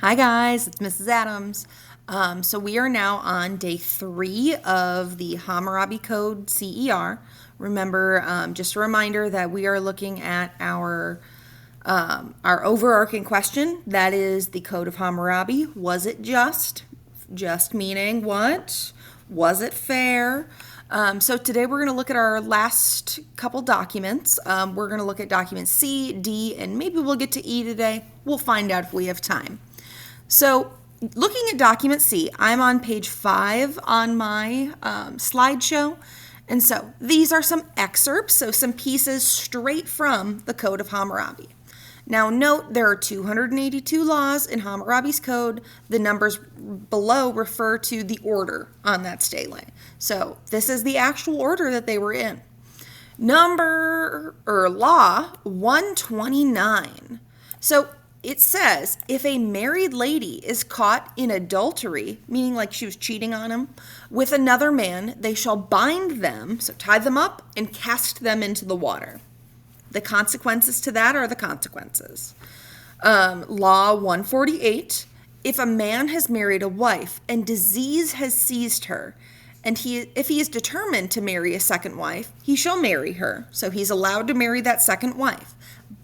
Hi guys, it's Mrs. Adams. So we are now on day 3 of the Hammurabi Code CER. Remember, just a reminder that we are looking at our overarching question. That is the Code of Hammurabi. Was it just? Just meaning what? Was it fair? So today we're going to look at our last couple documents. We're going to look at documents C, D, and maybe we'll get to E today. We'll find out if we have time. So looking at document C, I'm on page 5 on my slideshow. And so these are some excerpts, so some pieces straight from the Code of Hammurabi. Now note there are 282 laws in Hammurabi's code. The numbers below refer to the order on that stele. So this is the actual order that they were in. Law 129. So it says if a married lady is caught in adultery, meaning like she was cheating on him, with another man, they shall bind them, so tie them up and cast them into the water. The consequences to that are the consequences. Law 148, if a man has married a wife and disease has seized her, and if he is determined to marry a second wife, he shall marry her. So he's allowed to marry that second wife.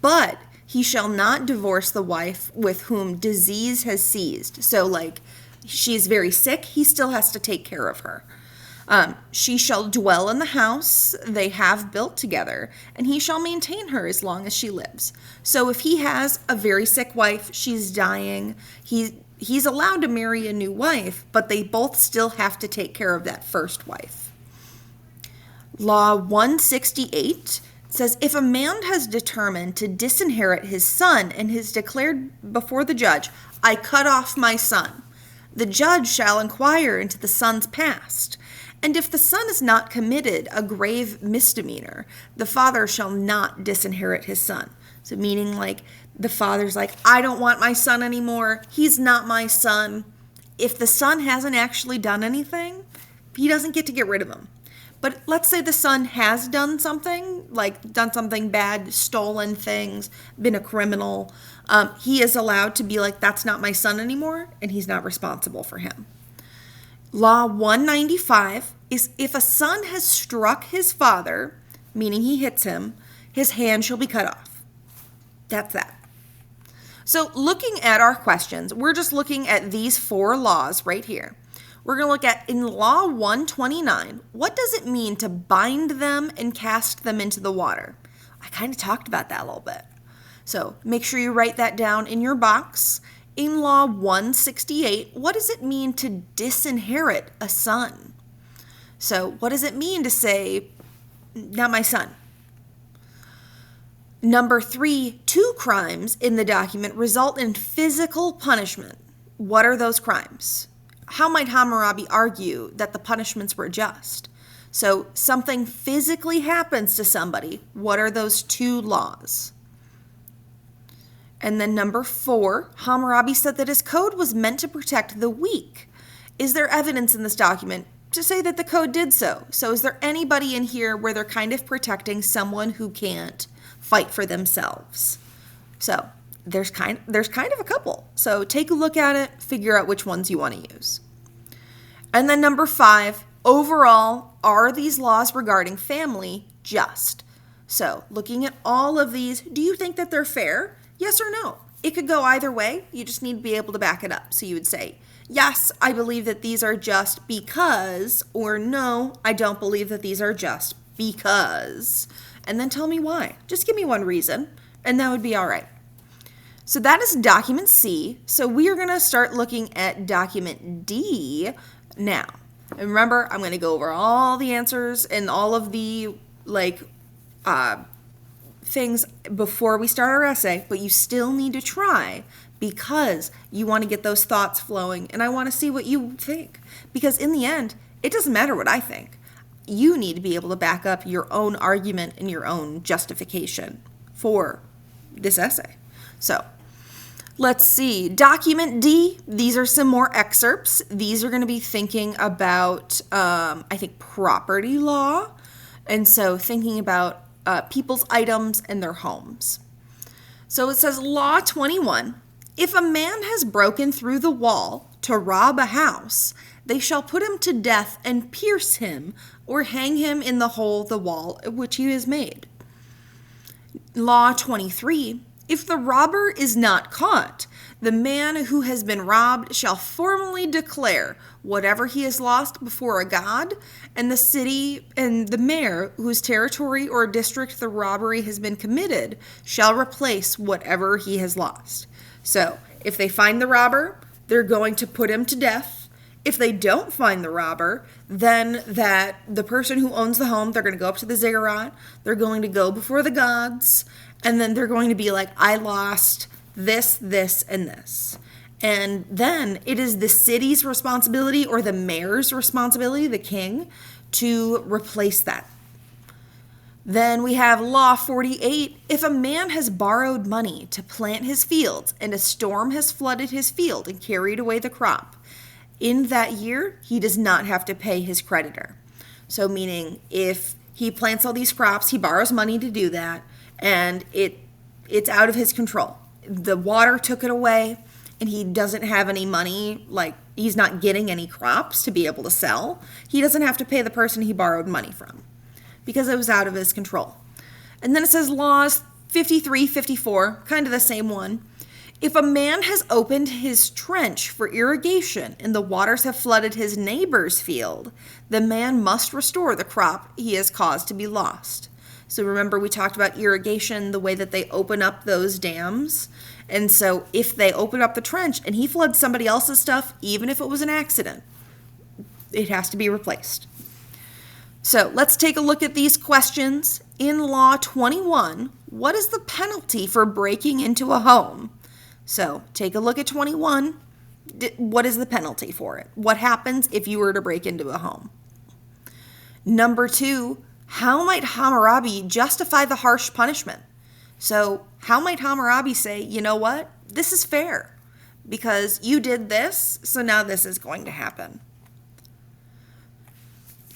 But he shall not divorce the wife with whom disease has seized. So like she's very sick, he still has to take care of her. She shall dwell in the house they have built together, and he shall maintain her as long as she lives. So if he has a very sick wife, she's dying, he's allowed to marry a new wife, but they both still have to take care of that first wife. Law 168 says, if a man has determined to disinherit his son and has declared before the judge, I cut off my son, the judge shall inquire into the son's past. And if the son has not committed a grave misdemeanor, the father shall not disinherit his son. So meaning like the father's like, I don't want my son anymore. He's not my son. If the son hasn't actually done anything, he doesn't get to get rid of him. But let's say the son has done something, like done something bad, stolen things, been a criminal. He is allowed to be like, that's not my son anymore, and he's not responsible for him. Law 195 is if a son has struck his father, meaning he hits him, his hand shall be cut off. That's that. So looking at our questions, we're just looking at these 4 laws right here. We're going to look at in Law 129, what does it mean to bind them and cast them into the water? I kind of talked about that a little bit. So make sure you write that down in your box. In Law 168, what does it mean to disinherit a son? So what does it mean to say, not my son? Number 3, 2 crimes in the document result in physical punishment. What are those crimes? How might Hammurabi argue that the punishments were just? So something physically happens to somebody. What are those 2 laws? And then number 4, Hammurabi said that his code was meant to protect the weak. Is there evidence in this document to say that the code did so? So is there anybody in here where they're kind of protecting someone who can't fight for themselves? So there's kind of a couple. So take a look at it, figure out which ones you want to use. And then number 5, overall, are these laws regarding family just? So looking at all of these, do you think that they're fair? Yes or no? It could go either way. You just need to be able to back it up. So you would say, yes, I believe that these are just because, or no, I don't believe that these are just because. And then tell me why. Just give me one reason, and that would be all right. So that is document C. So we are going to start looking at document D now. And remember, I'm going to go over all the answers and all of the things before we start our essay, but you still need to try because you want to get those thoughts flowing, and I want to see what you think. Because in the end, it doesn't matter what I think. You need to be able to back up your own argument and your own justification for this essay. So let's see. Document D, these are some more excerpts. These are going to be thinking about, I think, property law. And so thinking about people's items and their homes. So it says Law 21, If a man has broken through the wall to rob a house, they shall put him to death and pierce him, or hang him in the hole of the wall which he has made. Law 23. If the robber is not caught, the man who has been robbed shall formally declare whatever he has lost before a god, and the city and the mayor whose territory or district the robbery has been committed shall replace whatever he has lost. So, if they find the robber, they're going to put him to death. If they don't find the robber, then the person who owns the home, they're going to go up to the ziggurat, they're going to go before the gods, and then they're going to be like, I lost this, this, and this. And then it is the city's responsibility or the mayor's responsibility, the king, to replace that. Then we have Law 48. If a man has borrowed money to plant his fields and a storm has flooded his field and carried away the crop, in that year, he does not have to pay his creditor. So meaning if he plants all these crops, he borrows money to do that, and it's out of his control. The water took it away, and he doesn't have any money, like he's not getting any crops to be able to sell. He doesn't have to pay the person he borrowed money from because it was out of his control. And then it says laws 53, 54, kind of the same one. If a man has opened his trench for irrigation and the waters have flooded his neighbor's field, the man must restore the crop he has caused to be lost. So remember we talked about irrigation, the way that they open up those dams. And so if they open up the trench and he floods somebody else's stuff, even if it was an accident, it has to be replaced. So let's take a look at these questions. In Law 21, what is the penalty for breaking into a home? So take a look at 21. What is the penalty for it? What happens if you were to break into a home? Number 2, how might Hammurabi justify the harsh punishment? So how might Hammurabi say, you know what? This is fair because you did this, so now this is going to happen.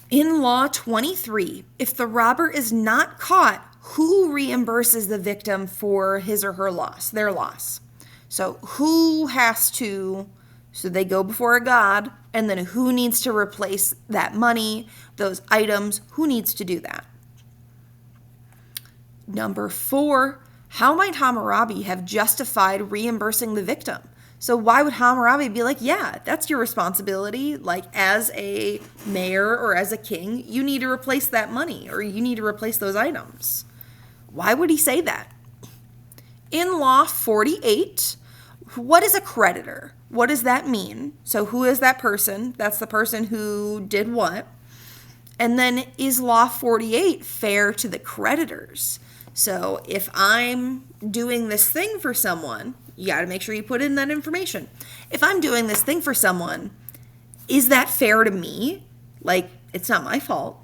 In Law 23, if the robber is not caught, who reimburses the victim for his or her loss, their loss? So who has to, so they go before a god, and then who needs to replace that money, those items, who needs to do that? Number 4, how might Hammurabi have justified reimbursing the victim? So why would Hammurabi be like, yeah, that's your responsibility, like as a mayor or as a king, you need to replace that money or you need to replace those items? Why would he say that? In Law 48, what is a creditor? What does that mean? So who is that person? That's the person who did what? And then is Law 48 fair to the creditors? So if I'm doing this thing for someone, you got to make sure you put in that information. If I'm doing this thing for someone, is that fair to me? Like, it's not my fault.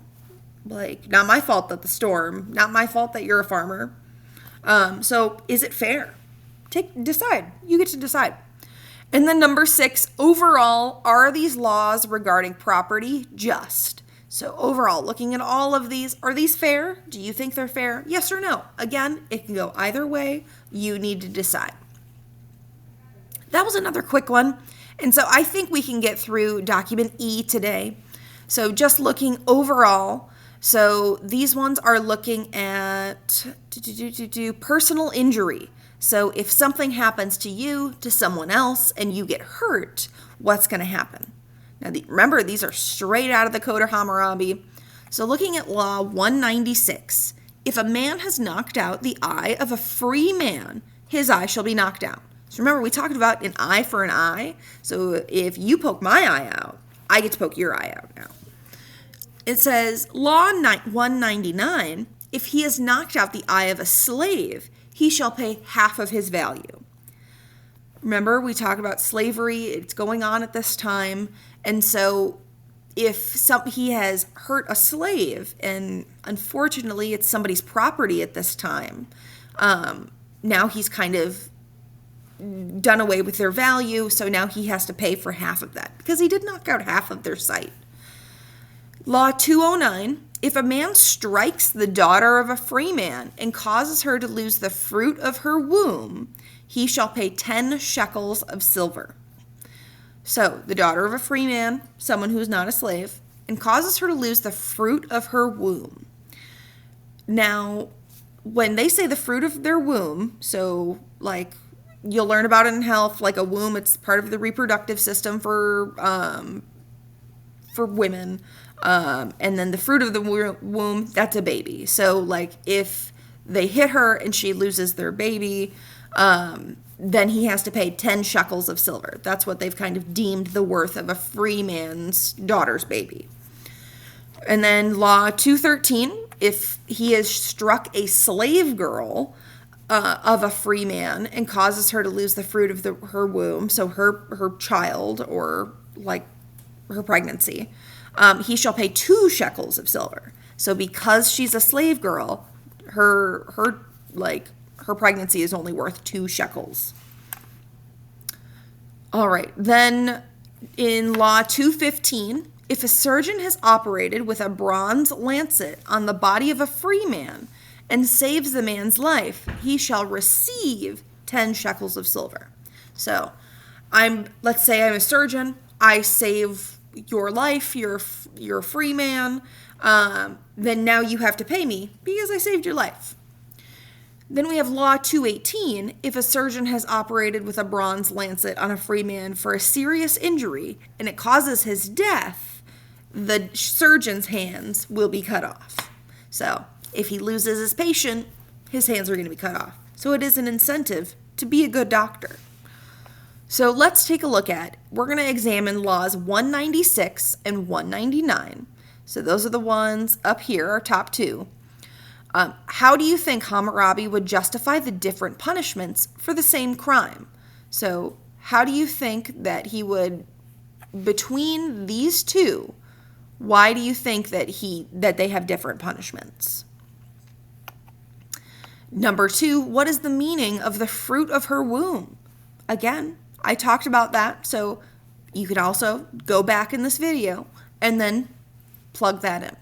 Like, not my fault that the storm, not my fault that you're a farmer. So is it fair? Decide. You get to decide. And then number 6, overall, are these laws regarding property just? So overall, looking at all of these, are these fair? Do you think they're fair? Yes or no? Again, it can go either way. You need to decide. That was another quick one. And so I think we can get through document E today. So just looking overall, so these ones are looking at personal injury. So if something happens to you, to someone else, and you get hurt, what's going to happen? Now, remember, these are straight out of the Code of Hammurabi. So looking at Law 196, if a man has knocked out the eye of a free man, his eye shall be knocked out. So remember, we talked about an eye for an eye. So if you poke my eye out, I get to poke your eye out now. It says, Law 199, if he has knocked out the eye of a slave, he shall pay half of his value. Remember, we talk about slavery. It's going on at this time. And so if he has hurt a slave, and unfortunately it's somebody's property at this time, now he's kind of done away with their value, so now he has to pay for half of that because he did knock out half of their sight. Law 209, if a man strikes the daughter of a free man and causes her to lose the fruit of her womb, he shall pay 10 shekels of silver. So, the daughter of a free man, someone who is not a slave, and causes her to lose the fruit of her womb. Now, when they say the fruit of their womb, so like you'll learn about it in health, like a womb, it's part of the reproductive system for women, and then the fruit of the womb, that's a baby. So like if they hit her and she loses their baby, then he has to pay 10 shekels of silver. That's what they've kind of deemed the worth of a free man's daughter's baby. And then Law 213, if he has struck a slave girl of a free man and causes her to lose the fruit of her womb, so her child or like her pregnancy, he shall pay 2 shekels of silver. So because she's a slave girl, her pregnancy is only worth 2 shekels. All right, then in Law 215, if a surgeon has operated with a bronze lancet on the body of a free man and saves the man's life, he shall receive 10 shekels of silver. So, let's say I'm a surgeon, I save your life, you're a free man, then now you have to pay me because I saved your life. Then we have Law 218. If a surgeon has operated with a bronze lancet on a free man for a serious injury and it causes his death, the surgeon's hands will be cut off. So if he loses his patient, his hands are going to be cut off. So it is an incentive to be a good doctor. So let's take a look at, we're going to examine laws 196 and 199. So those are the ones up here, our top two. How do you think Hammurabi would justify the different punishments for the same crime? So how do you think that he would, between these two, why do you think that they have different punishments? Number 2, what is the meaning of the fruit of her womb? Again, I talked about that, so you could also go back in this video and then plug that in.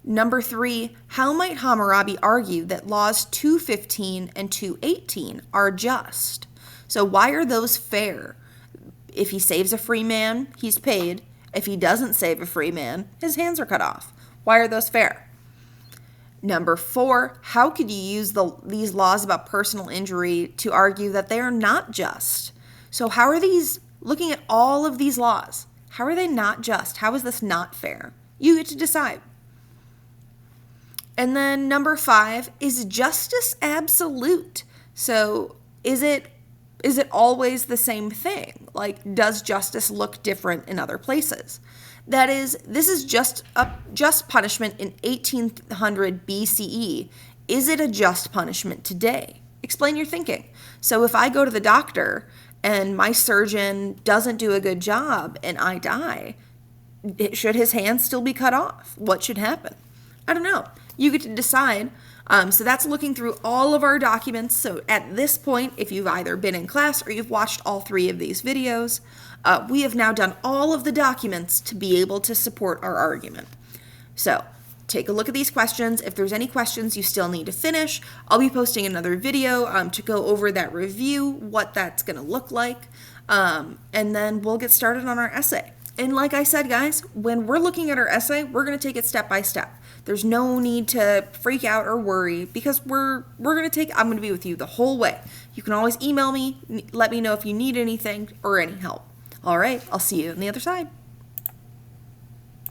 Number 3, how might Hammurabi argue that laws 215 and 218 are just? So why are those fair? If he saves a free man, he's paid. If he doesn't save a free man, his hands are cut off. Why are those fair? Number 4, how could you use these laws about personal injury to argue that they are not just? So how are these, looking at all of these laws, how are they not just? How is this not fair? You get to decide. And then number 5, is justice absolute? So is it always the same thing? Like, does justice look different in other places? That is, this is just a just punishment in 1800 BCE. Is it a just punishment today? Explain your thinking. So if I go to the doctor and my surgeon doesn't do a good job and I die, should his hands still be cut off? What should happen? I don't know. You get to decide. So that's looking through all of our documents. So at this point, if you've either been in class or you've watched all 3 of these videos, we have now done all of the documents to be able to support our argument. So take a look at these questions. If there's any questions you still need to finish, I'll be posting another video to go over that review, what that's going to look like, and then we'll get started on our essay. And like I said, guys, when we're looking at our essay, we're going to take it step by step. There's no need to freak out or worry because I'm going to be with you the whole way. You can always email me, let me know if you need anything or any help. All right, I'll see you on the other side.